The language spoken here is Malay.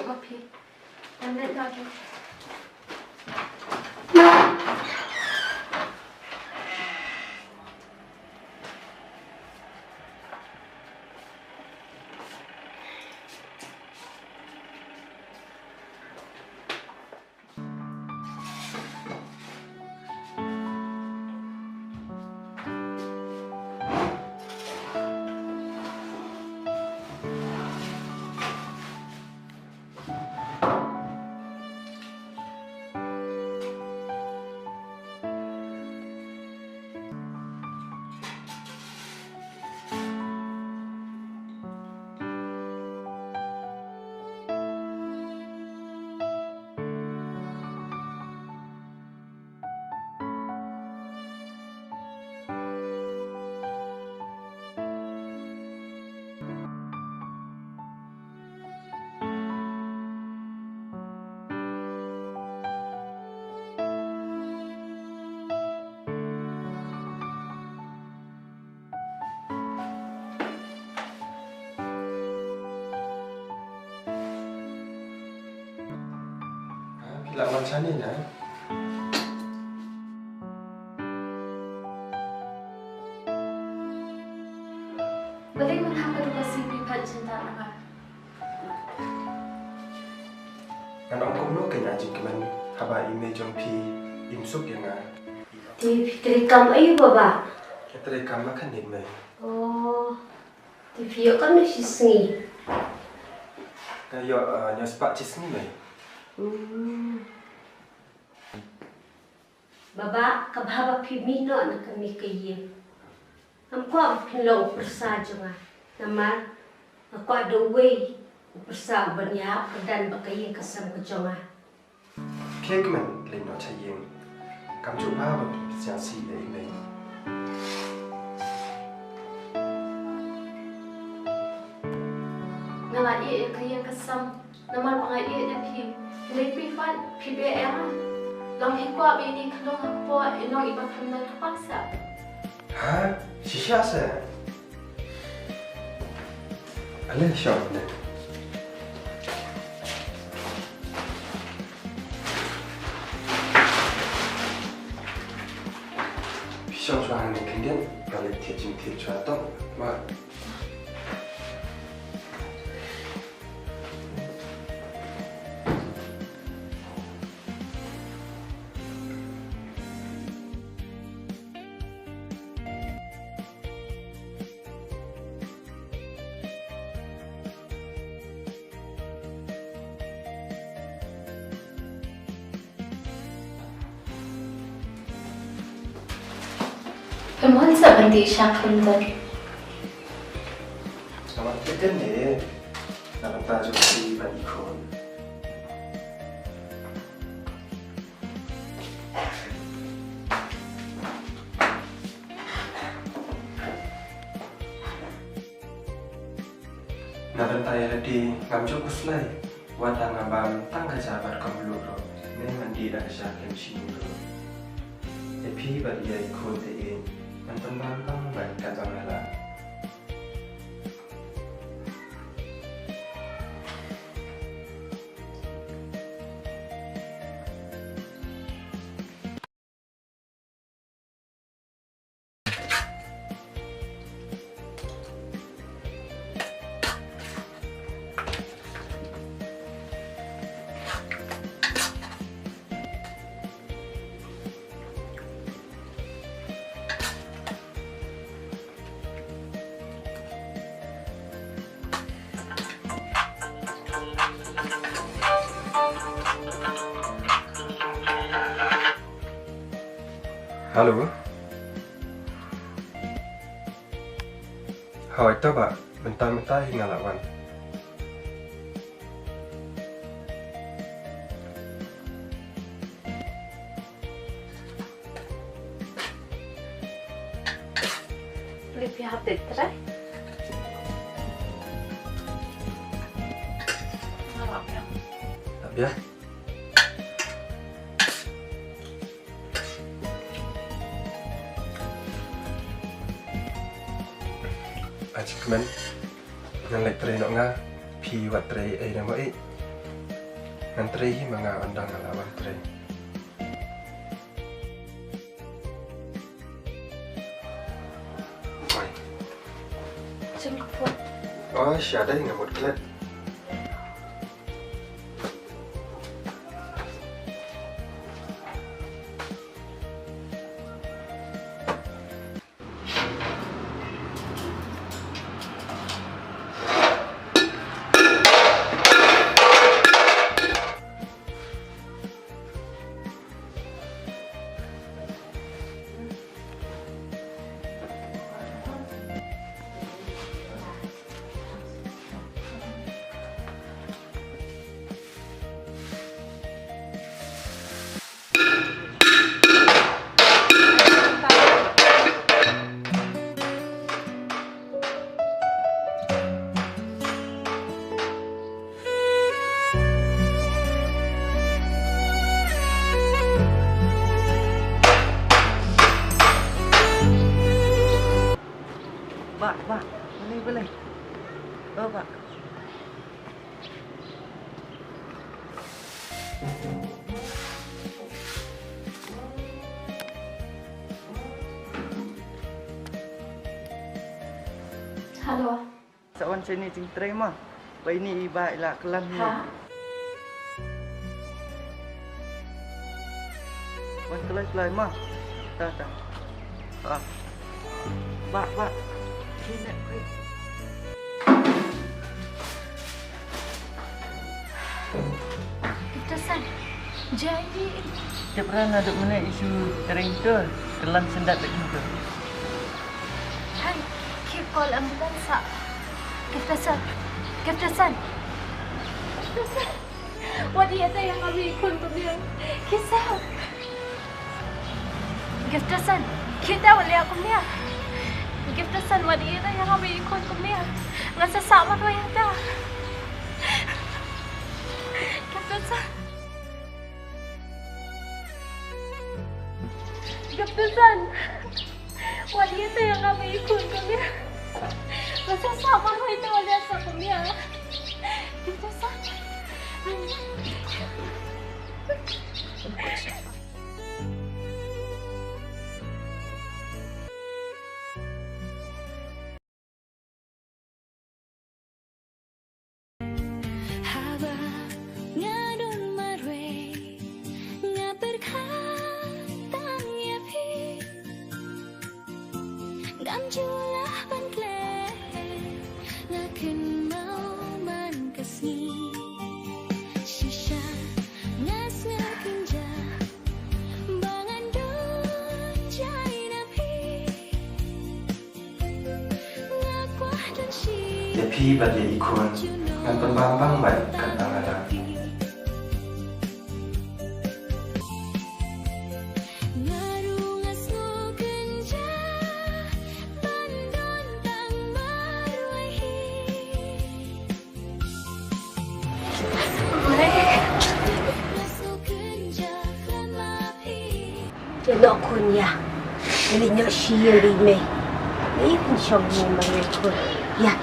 มาพี่อันนั้นได้ Lawan sana na. Balei menghapus khasi pipat jyndat apa? Kan ông cũng nói cái nhà chỉ mình haba email trong pi imsuk yang na. Thì terekam ayu baba. Kita rekam makan ni mai. Oh, thì phía con nó chỉ sengi. Kayo nya sepak cis ni mai. Baba kabhaba pimi no na kami kaye. Amko pinlo persa jonga. Nama aku ada way persa banya dan bakaye kasam ke jonga. Kek man le no chayeng. Kam chu ba ba sia si le mai. Nama ia kaya kesam. Nama pangai ia dia pi. Balei pipat PBR. Long hikwa bini kalong aku inong iba kamna kapasa. Ha? Shisha se. Ale shop ne. Pisang suang ni kemudian kalau tiap cuaca tu, mak. Kemudian sebentar syakundar. Selamat kita ni, dalam tajuk si badikon. Nabentai lagi ngamjuk kuslai, wadang ngabam tangga jabat kamuluro, ni mandi dah syakem sinuro. Tapi bagi ikon te, mentembang bang kata malah. Halo. Hỏi tao bạn, bentar-bentar hingga lawan. Lebih update try. Tak biar. Achievement yang like tray nak ngah pi wat tray ai nama ai Ngantri mga undang alawan tre. Oi. Jenguk buat. Oh, siapa yang ngamut kelet? Pak, Balei. Oh, Pak. Halo. Sawan sini ting terima. Pa ini iba ila kelam ni. Ha? Wan kelai mah. Ta. Ah. Pak. Sini. Kita san. Jadi. Dia pernah ada mana isu tering tu. Kelam sendat dekat tu. Hai. Call ambulans. Kita san. Wadi ada yang kami ikut tu dia. Kisah. Kita san. Kita boleh aku ni. Kita san wadi ada yang kami ikut tu dia. Ngasa sama tu yang ada. Kita san. Wadi ada yang kami ikut tu dia. Ngasa sama tu itu oleh aku dia. Kita san. Ya pi Balei ikon ngan pembambang baik kata ngalah. Jangan kon ya. Ini nak siapa ni? Ini pun sama mereka. Ya.